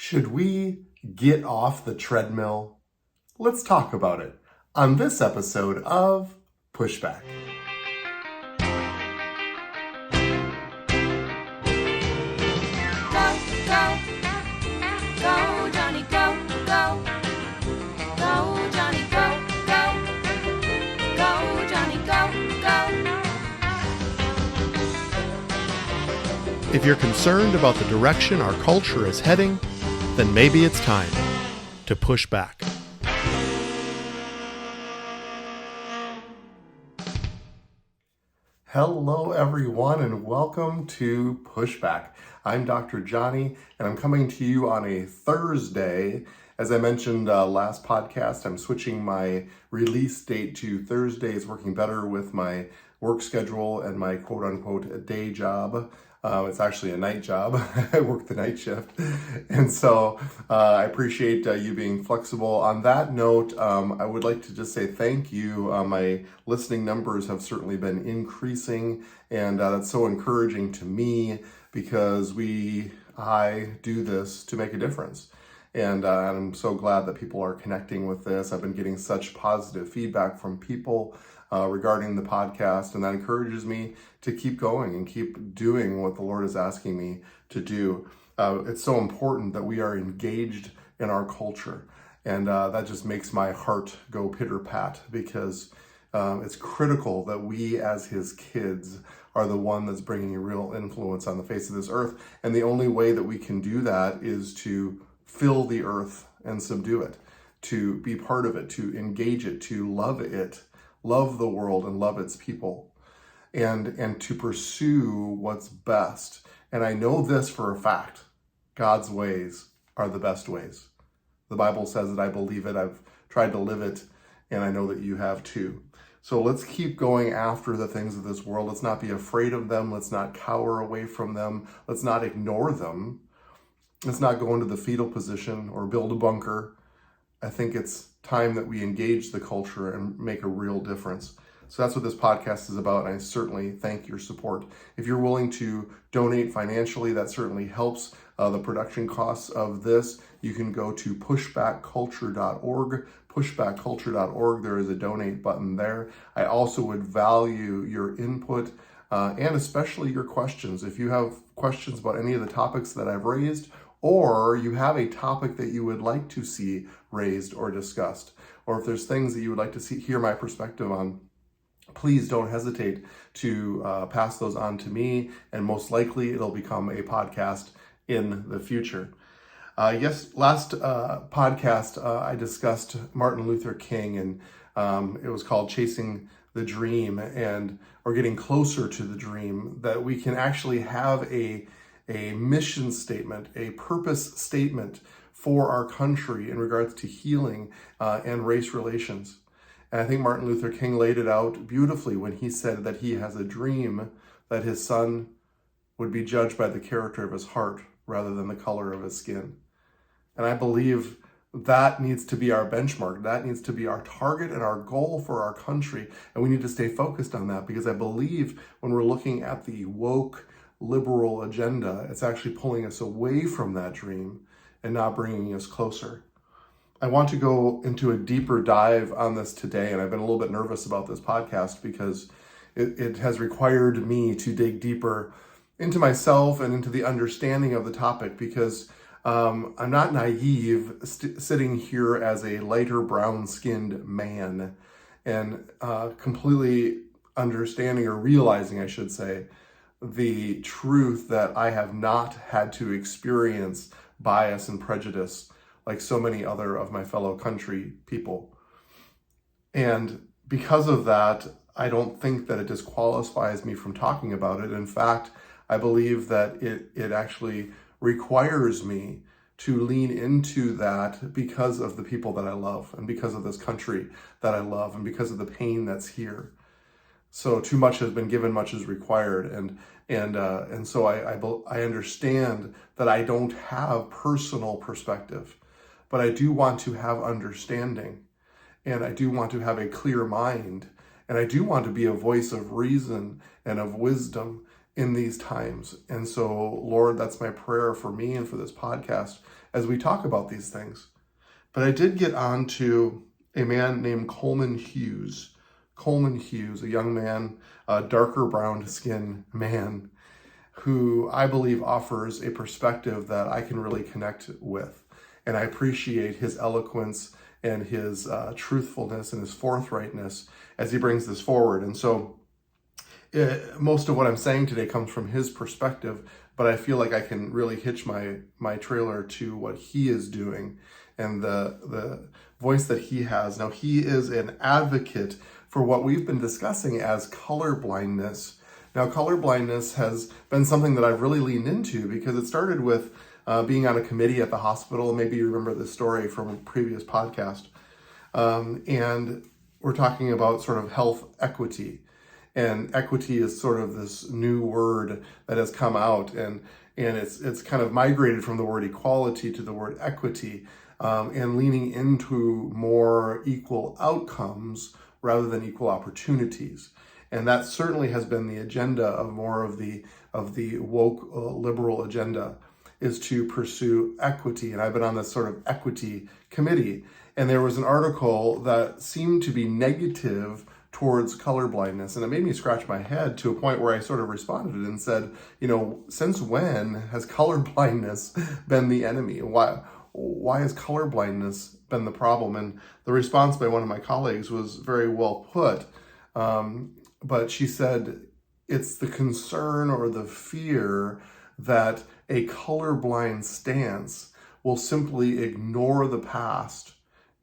Should we get off the treadmill? Let's talk about it on this episode of Pushback. Go, go, go, Jonny, go, go. Go, Jonny, go, go. Go, Jonny, go, go. If you're concerned about the direction our culture is heading, then maybe it's time to push back. Hello, everyone, and welcome to Pushback. I'm Dr. Jonny, and I'm coming to you on a Thursday. As I mentioned last podcast, I'm switching my release date to Thursdays, working better with my work schedule and my quote-unquote day job. It's actually a night job. I work the night shift. And so I appreciate you being flexible. On that note, I would like to just say thank you. My listening numbers have certainly been increasing, and that's so encouraging to me because I do this to make a difference. And I'm so glad that people are connecting with this. I've been getting such positive feedback from people regarding the podcast, and that encourages me to keep going and keep doing what the Lord is asking me to do. It's so important that we are engaged in our culture, and that just makes my heart go pitter-pat because it's critical that we as his kids are the one that's bringing a real influence on the face of this earth, and the only way that we can do that is to fill the earth and subdue it, to be part of it, to engage it, to love it, love the world and love its people, and to pursue what's best. And I know this for a fact: God's ways are the best ways. The Bible says it, I believe it, I've tried to live it, and I know that you have too. So let's keep going after the things of this world. Let's not be afraid of them. Let's not cower away from them. Let's not ignore them. Let's not go into the fetal position or build a bunker. I think it's time that we engage the culture and make a real difference. So that's what this podcast is about, and I certainly thank your support. If you're willing to donate financially, that certainly helps the production costs of this. You can go to pushbackculture.org, pushbackculture.org. There is a donate button there. I also would value your input and especially your questions. If you have questions about any of the topics that I've raised, or you have a topic that you would like to see raised or discussed, or if there's things that you would like to hear my perspective on, please don't hesitate to pass those on to me, and most likely it'll become a podcast in the future. Last podcast I discussed Martin Luther King, and it was called Chasing the Dream, or getting closer to the dream, that we can actually have a mission statement, a purpose statement for our country in regards to healing and race relations. And I think Martin Luther King laid it out beautifully when he said that he has a dream that his son would be judged by the character of his heart rather than the color of his skin. And I believe that needs to be our benchmark. That needs to be our target and our goal for our country. And we need to stay focused on that, because I believe when we're looking at the woke liberal agenda, it's actually pulling us away from that dream and not bringing us closer. I want to go into a deeper dive on this today, and I've been a little bit nervous about this podcast because it has required me to dig deeper into myself and into the understanding of the topic, because I'm not naive sitting here as a lighter brown-skinned man and completely understanding, or realizing, I should say, the truth that I have not had to experience bias and prejudice like so many other of my fellow country people. And because of that, I don't think that it disqualifies me from talking about it. In fact, I believe that it actually requires me to lean into that because of the people that I love, and because of this country that I love, and because of the pain that's here. So too much has been given, much is required, and so I understand that I don't have personal perspective, but I do want to have understanding, and I do want to have a clear mind, and I do want to be a voice of reason and of wisdom in these times. And so, Lord, that's my prayer for me and for this podcast as we talk about these things. But I did get on to a man named Coleman Hughes. Coleman Hughes, a young man, a darker brown skin man, who I believe offers a perspective that I can really connect with. And I appreciate his eloquence and his truthfulness and his forthrightness as he brings this forward. And so most of what I'm saying today comes from his perspective, but I feel like I can really hitch my trailer to what he is doing and the voice that he has. Now, he is an advocate for what we've been discussing as colorblindness. Now, colorblindness has been something that I've really leaned into because it started with being on a committee at the hospital. Maybe you remember this story from a previous podcast. And we're talking about sort of health equity. And equity is sort of this new word that has come out, and it's kind of migrated from the word equality to the word equity, and leaning into more equal outcomes rather than equal opportunities. And that certainly has been the agenda of more of the woke liberal agenda, is to pursue equity. And I've been on this sort of equity committee, and there was an article that seemed to be negative towards colorblindness. And it made me scratch my head to a point where I sort of responded and said, since when has colorblindness been the enemy? Why has colorblindness been the problem? And the response by one of my colleagues was very well put. But she said, it's the concern or the fear that a colorblind stance will simply ignore the past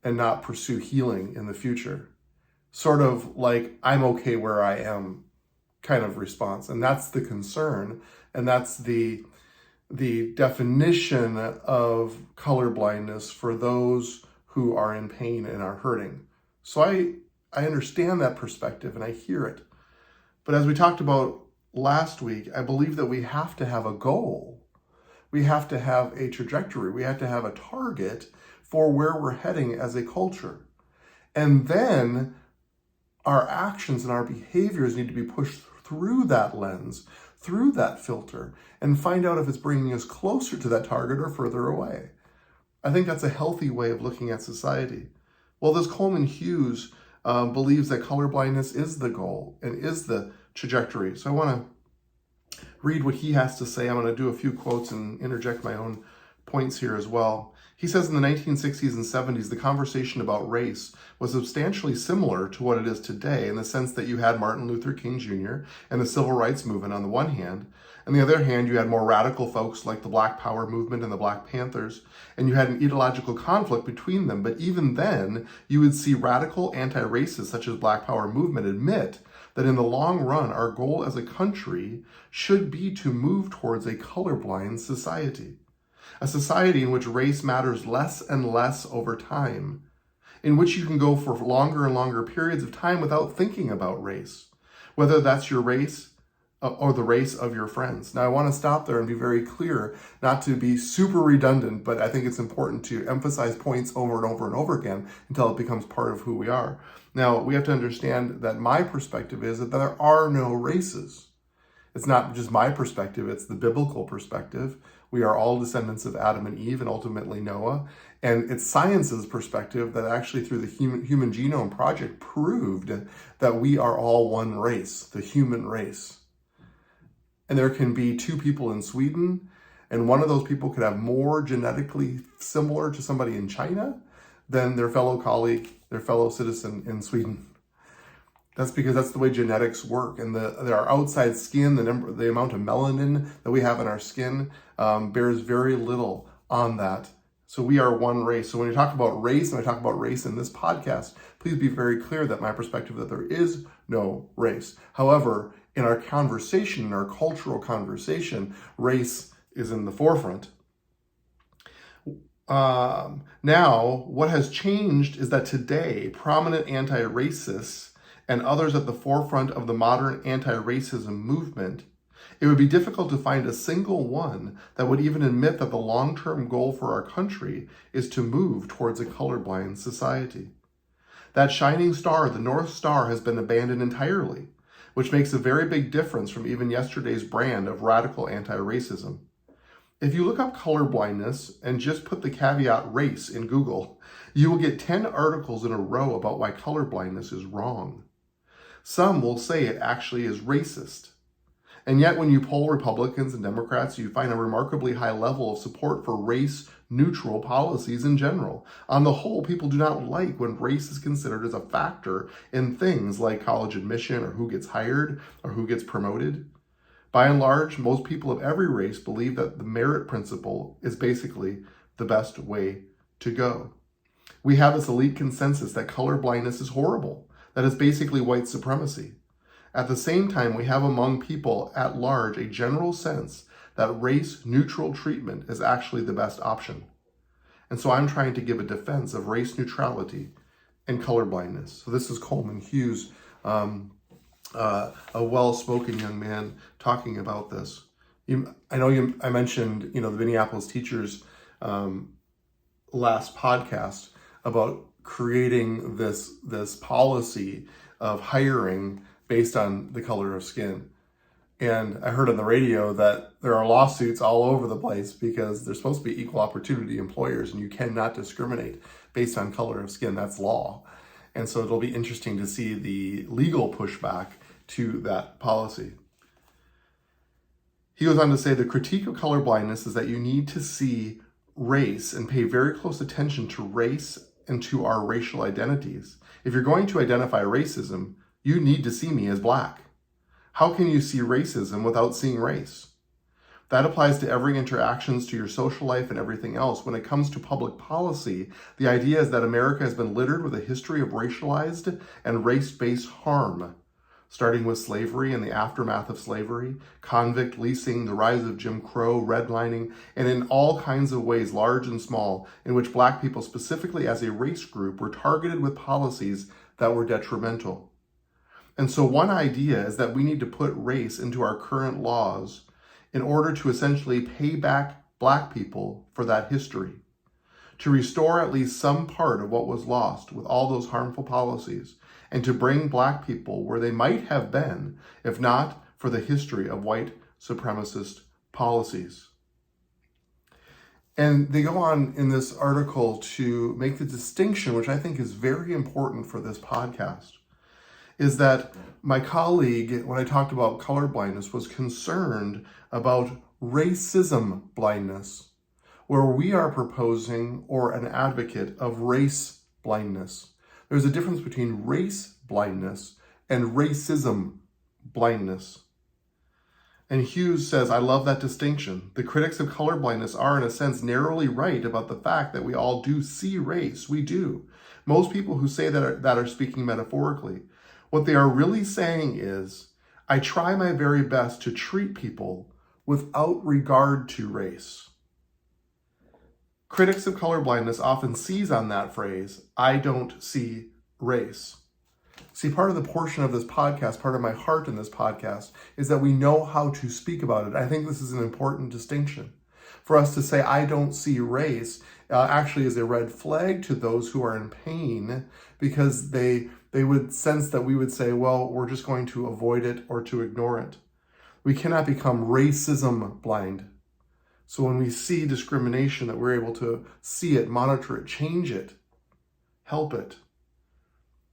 and not pursue healing in the future. Sort of like, I'm okay where I am kind of response. And that's the concern. And that's the definition of colorblindness for those who are in pain and are hurting. So I understand that perspective and I hear it. But as we talked about last week, I believe that we have to have a goal. We have to have a trajectory. We have to have a target for where we're heading as a culture. And then our actions and our behaviors need to be pushed through that lens, through that filter, and find out if it's bringing us closer to that target or further away. I think that's a healthy way of looking at society. Well, this Coleman Hughes believes that colorblindness is the goal and is the trajectory. So I want to read what he has to say. I'm going to do a few quotes and interject my own points here as well. He says in the 1960s and 70s, the conversation about race was substantially similar to what it is today, in the sense that you had Martin Luther King Jr. and the civil rights movement on the one hand. On the other hand, you had more radical folks like the Black Power movement and the Black Panthers, and you had an ideological conflict between them. But even then, you would see radical anti-racists such as Black Power movement admit that in the long run, our goal as a country should be to move towards a colorblind society. A society in which race matters less and less over time, in which you can go for longer and longer periods of time without thinking about race, whether that's your race or the race of your friends. Now, I want to stop there and be very clear, not to be super redundant, but I think it's important to emphasize points over and over and over again until it becomes part of who we are. Now, we have to understand that my perspective is that there are no races. It's not just my perspective, it's the biblical perspective. We are all descendants of Adam and Eve and ultimately Noah. And it's science's perspective that actually through the Human Genome Project proved that we are all one race, the human race. And there can be two people in Sweden, and one of those people could have more genetically similar to somebody in China than their fellow colleague, their fellow citizen in Sweden. That's because that's the way genetics work. And our outside skin, the amount of melanin that we have in our skin bears very little on that. So we are one race. So when you talk about race, and I talk about race in this podcast, please be very clear that my perspective that there is no race. However, in our conversation, in our cultural conversation, race is in the forefront. Now, what has changed is that today, prominent anti-racists and others at the forefront of the modern anti-racism movement, it would be difficult to find a single one that would even admit that the long-term goal for our country is to move towards a colorblind society. That shining star, the North Star, has been abandoned entirely, which makes a very big difference from even yesterday's brand of radical anti-racism. If you look up colorblindness and just put the caveat race in Google, you will get 10 articles in a row about why colorblindness is wrong. Some will say it actually is racist. And yet when you poll Republicans and Democrats, you find a remarkably high level of support for race-neutral policies in general. On the whole, people do not like when race is considered as a factor in things like college admission or who gets hired or who gets promoted. By and large, most people of every race believe that the merit principle is basically the best way to go. We have this elite consensus that colorblindness is horrible, that it's basically white supremacy. At the same time, we have among people at large a general sense that race-neutral treatment is actually the best option. And so I'm trying to give a defense of race neutrality and colorblindness. So this is Coleman Hughes, a well-spoken young man talking about this. I mentioned, the Minneapolis teachers last podcast about creating this policy of hiring based on the color of skin. And I heard on the radio that there are lawsuits all over the place because they're supposed to be equal opportunity employers and you cannot discriminate based on color of skin. That's law. And so it'll be interesting to see the legal pushback to that policy. He goes on to say the critique of colorblindness is that you need to see race and pay very close attention to race and to our racial identities. If you're going to identify racism, you need to see me as black. How can you see racism without seeing race? That applies to every interactions, to your social life and everything else. When it comes to public policy, the idea is that America has been littered with a history of racialized and race-based harm, starting with slavery and the aftermath of slavery, convict leasing, the rise of Jim Crow, redlining, and in all kinds of ways, large and small, in which black people specifically as a race group were targeted with policies that were detrimental. And so one idea is that we need to put race into our current laws in order to essentially pay back black people for that history, to restore at least some part of what was lost with all those harmful policies, and to bring black people where they might have been, if not for the history of white supremacist policies. And they go on in this article to make the distinction, which I think is very important for this podcast, is that my colleague, when I talked about colorblindness, was concerned about racism blindness, where we are proposing or an advocate of race blindness. There's a difference between race blindness and racism blindness. And Hughes says, I love that distinction. The critics of colorblindness are, in a sense, narrowly right about the fact that we all do see race. We do. Most people who say that are speaking metaphorically. What they are really saying is, I try my very best to treat people without regard to race. Critics of colorblindness often seize on that phrase, I don't see race. See, part of the portion of this podcast, part of my heart in this podcast, is that we know how to speak about it. I think this is an important distinction. For us to say, I don't see race, actually is a red flag to those who are in pain, because they would sense that we would say, well, we're just going to avoid it or to ignore it. We cannot become racism blind. So when we see discrimination, that we're able to see it, monitor it, change it, help it.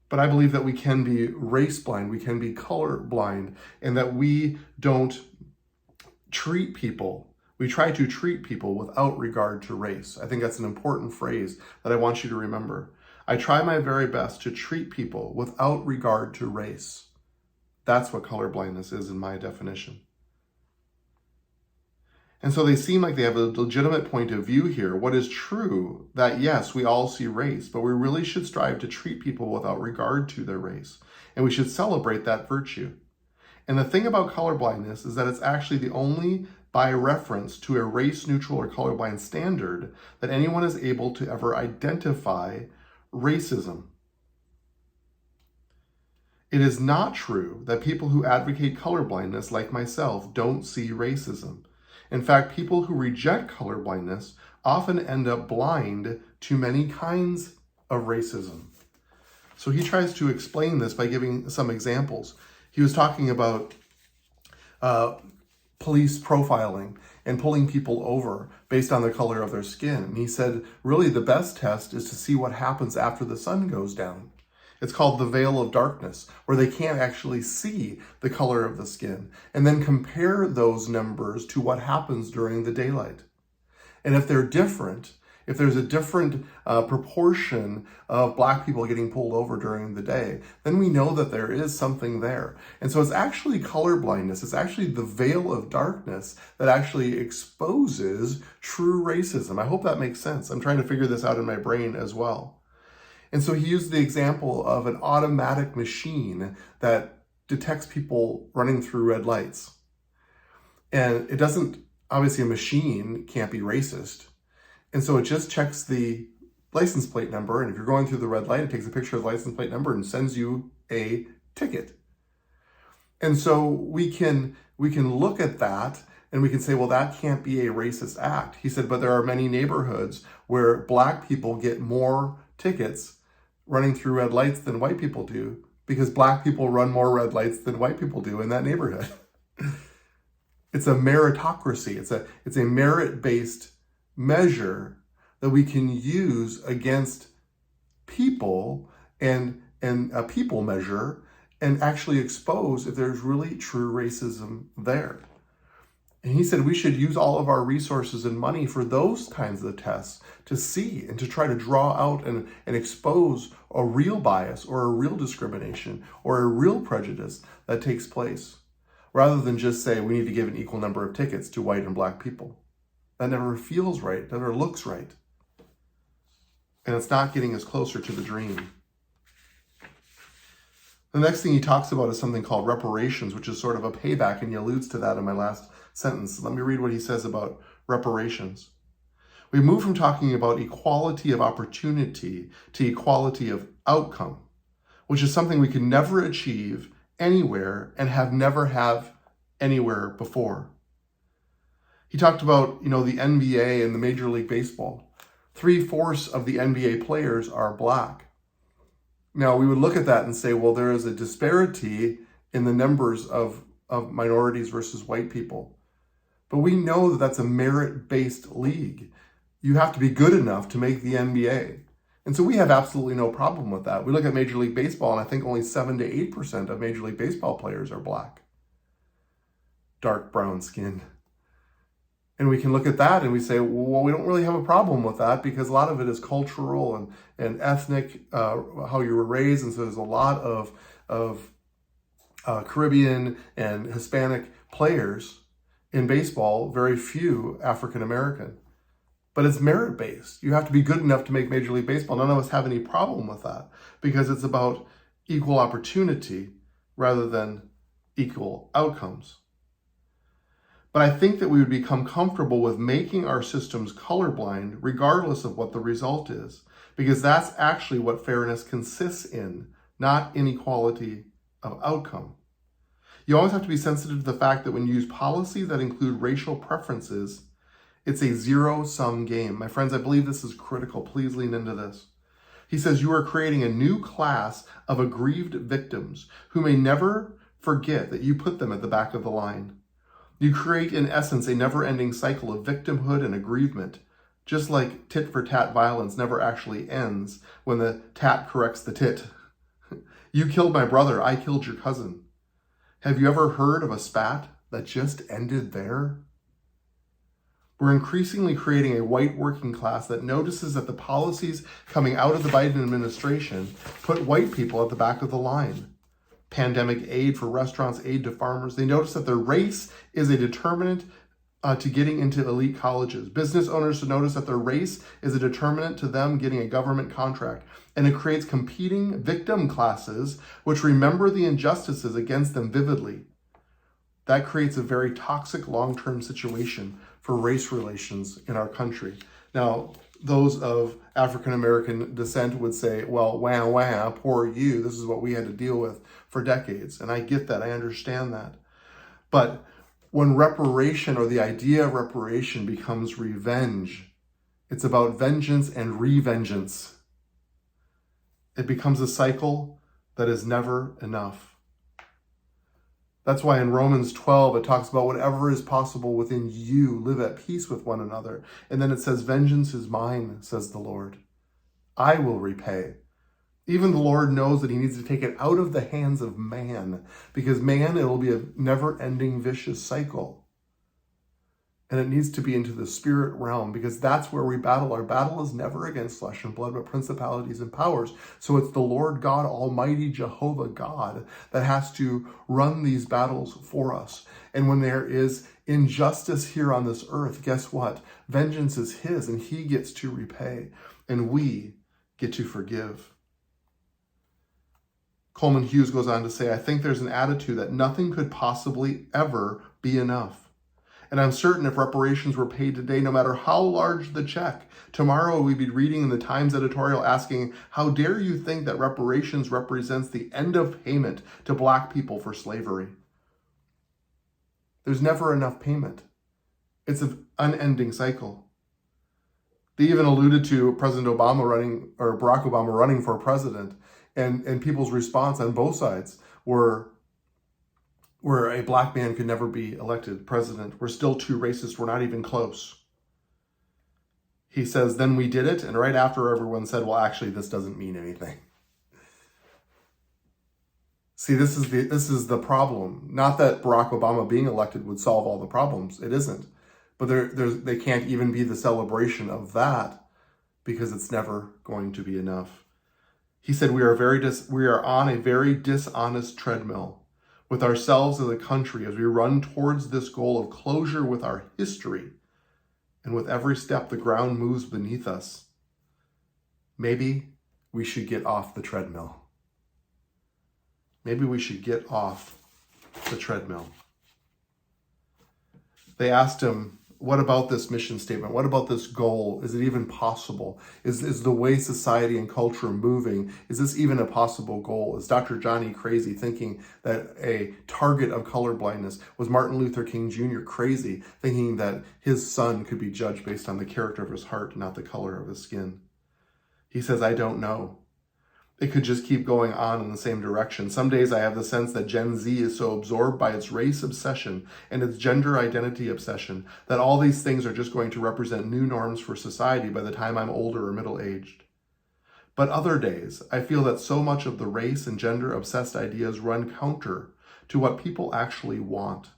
But I believe that we can be race blind, we can be color blind, and that we don't treat people. We try to treat people without regard to race. I think that's an important phrase that I want you to remember. I try my very best to treat people without regard to race. That's what colorblindness is in my definition. And so they seem like they have a legitimate point of view here. What is true, that yes, we all see race, but we really should strive to treat people without regard to their race. And we should celebrate that virtue. And the thing about colorblindness is that it's actually the only by reference to a race-neutral or colorblind standard that anyone is able to ever identify racism. It is not true that people who advocate colorblindness, like myself, don't see racism. In fact, people who reject colorblindness often end up blind to many kinds of racism. So he tries to explain this by giving some examples. He was talking about police profiling and pulling people over based on the color of their skin. And he said, really, the best test is to see what happens after the sun goes down. It's called the veil of darkness, where they can't actually see the color of the skin, and then compare those numbers to what happens during the daylight. And if they're different, if there's a different proportion of black people getting pulled over during the day, then we know that there is something there. And so it's actually colorblindness. It's actually the veil of darkness that actually exposes true racism. I hope that makes sense. I'm trying to figure this out in my brain as well. And so he used the example of an automatic machine that detects people running through red lights. And it doesn't, obviously a machine can't be racist. And so it just checks the license plate number. And if you're going through the red light, it takes a picture of the license plate number and sends you a ticket. And so we can look at that and we can say, well, that can't be a racist act. He said, but there are many neighborhoods where black people get more tickets running through red lights than white people do, because black people run more red lights than white people do in that neighborhood. It's a meritocracy. It's a merit-based measure that we can use against people and a people measure and actually expose if there's really true racism there. And he said we should use all of our resources and money for those kinds of tests to see and to try to draw out and expose a real bias or a real discrimination or a real prejudice that takes place, rather than just say we need to give an equal number of tickets to white and black people. That never feels right, never looks right. And it's not getting us closer to the dream. The next thing he talks about is something called reparations, which is sort of a payback, and he alludes to that in my last sentence. Let me read what he says about reparations. We move from talking about equality of opportunity to equality of outcome, which is something we can never achieve anywhere and have anywhere before. He talked about, the NBA and the Major League Baseball. 3/4 of the NBA players are black. Now, we would look at that and say, well, there is a disparity in the numbers of minorities versus white people. But we know that that's a merit-based league. You have to be good enough to make the NBA. And so we have absolutely no problem with that. We look at Major League Baseball, and I think only 7 to 8% of Major League Baseball players are black. Dark brown skin. And we can look at that and we say, well, we don't really have a problem with that, because a lot of it is cultural and ethnic, how you were raised. And so there's a lot of Caribbean and Hispanic players in baseball, very few African American. But it's merit-based. You have to be good enough to make Major League Baseball. None of us have any problem with that, because it's about equal opportunity rather than equal outcomes. But I think that we would become comfortable with making our systems colorblind regardless of what the result is, because that's actually what fairness consists in, not inequality of outcome. You always have to be sensitive to the fact that when you use policies that include racial preferences, it's a zero-sum game. My friends, I believe this is critical. Please lean into this. He says you are creating a new class of aggrieved victims who may never forget that you put them at the back of the line. You create, in essence, a never-ending cycle of victimhood and aggrievement, just like tit-for-tat violence never actually ends when the tat corrects the tit. You killed my brother, I killed your cousin. Have you ever heard of a spat that just ended there? We're increasingly creating a white working class that notices that the policies coming out of the Biden administration put white people at the back of the line. Pandemic aid for restaurants, aid to farmers. They notice that their race is a determinant to getting into elite colleges. Business owners notice that their race is a determinant to them getting a government contract. And it creates competing victim classes which remember the injustices against them vividly. That creates a very toxic long-term situation for race relations in our country. Now, those of African-American descent would say, well, wah, poor you. This is what we had to deal with for decades. And I get that. I understand that. But when reparation, or the idea of reparation, becomes revenge, it's about vengeance and revengeance. It becomes a cycle that is never enough. That's why in Romans 12, it talks about whatever is possible within you, live at peace with one another. And then it says, vengeance is mine, says the Lord. I will repay. Even the Lord knows that he needs to take it out of the hands of man, because man, it'll be a never-ending vicious cycle. And it needs to be into the spirit realm, because that's where we battle. Our battle is never against flesh and blood, but principalities and powers. So it's the Lord God, Almighty Jehovah God, that has to run these battles for us. And when there is injustice here on this earth, guess what? Vengeance is his, and he gets to repay, and we get to forgive. Coleman Hughes goes on to say, I think there's an attitude that nothing could possibly ever be enough. And I'm certain if reparations were paid today, no matter how large the check, tomorrow we'd be reading in the Times editorial asking, how dare you think that reparations represents the end of payment to Black people for slavery? There's never enough payment. It's an unending cycle. They even alluded to President Obama running, or Barack Obama running for president, and people's response on both sides were, where a Black man could never be elected president. We're still too racist. We're not even close. He says, then we did it. And right after, everyone said, well, actually, this doesn't mean anything. See, this is the problem. Not that Barack Obama being elected would solve all the problems. It isn't. But they can't even be the celebration of that, because it's never going to be enough. He said, we are on a very dishonest treadmill with ourselves as a country as we run towards this goal of closure with our history. And with every step, the ground moves beneath us. Maybe we should get off the treadmill. Maybe we should get off the treadmill. They asked him, what about this mission statement? What about this goal? Is it even possible? Is the way society and culture moving, is this even a possible goal? Is Dr. Jonny crazy thinking that a target of colorblindness? Was Martin Luther King Jr. crazy thinking that his son could be judged based on the character of his heart, not the color of his skin? He says, I don't know. It could just keep going on in the same direction. Some days I have the sense that Gen Z is so absorbed by its race obsession and its gender identity obsession that all these things are just going to represent new norms for society by the time I'm older or middle-aged. But other days, I feel that so much of the race and gender-obsessed ideas run counter to what people actually want,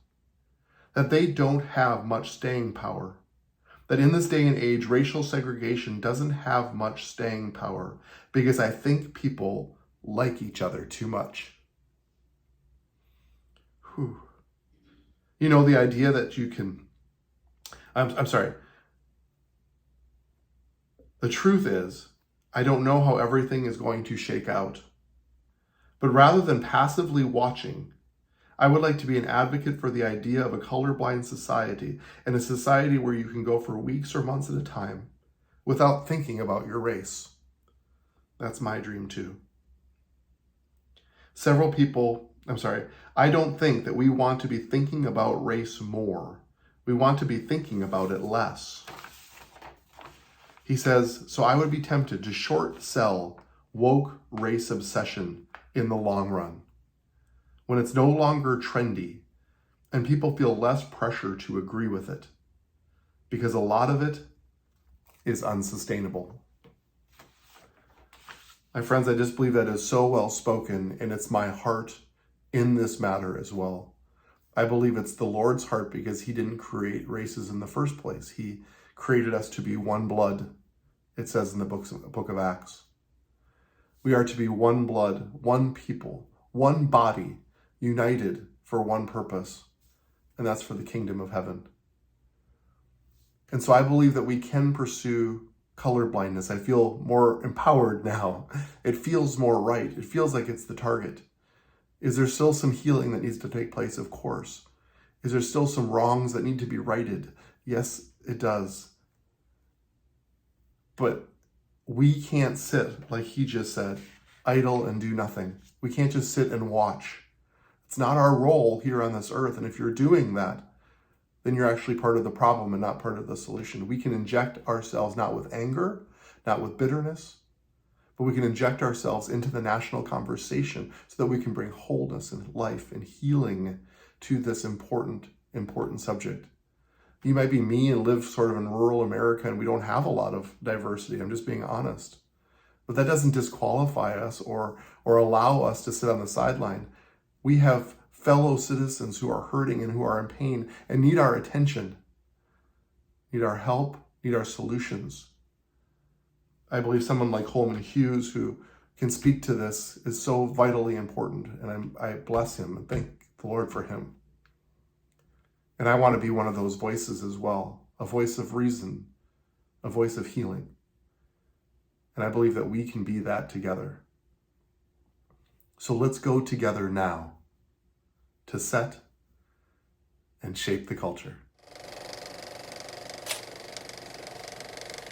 that they don't have much staying power. That in this day and age, racial segregation doesn't have much staying power because I think people like each other too much. Whew. You know, the idea that you can, I'm sorry. The truth is, I don't know how everything is going to shake out. But rather than passively watching, I would like to be an advocate for the idea of a colorblind society, and a society where you can go for weeks or months at a time without thinking about your race. That's my dream too. I don't think that we want to be thinking about race more. We want to be thinking about it less. He says, so I would be tempted to short sell woke race obsession in the long run, when it's no longer trendy and people feel less pressure to agree with it, because a lot of it is unsustainable. My friends, I just believe that is so well spoken, and it's my heart in this matter as well. I believe it's the Lord's heart because he didn't create races in the first place. He created us to be one blood, it says in the book of Acts. We are to be one blood, one people, one body, united for one purpose, and that's for the kingdom of heaven. And so I believe that we can pursue colorblindness. I feel more empowered now. It feels more right. It feels like it's the target. Is there still some healing that needs to take place? Of course. Is there still some wrongs that need to be righted? Yes, it does. But we can't sit, like he just said, idle and do nothing. We can't just sit and watch. It's not our role here on this earth. And if you're doing that, then you're actually part of the problem and not part of the solution. We can inject ourselves not with anger, not with bitterness, but we can inject ourselves into the national conversation so that we can bring wholeness and life and healing to this important subject. You might be me and live sort of in rural America and we don't have a lot of diversity. I'm just being honest. But that doesn't disqualify us or allow us to sit on the sideline. We have fellow citizens who are hurting and who are in pain and need our attention, need our help, need our solutions. I believe someone like Coleman Hughes, who can speak to this, is so vitally important, and I bless him and thank the Lord for him. And I want to be one of those voices as well, a voice of reason, a voice of healing. And I believe that we can be that together. So let's go together now to set and shape the culture.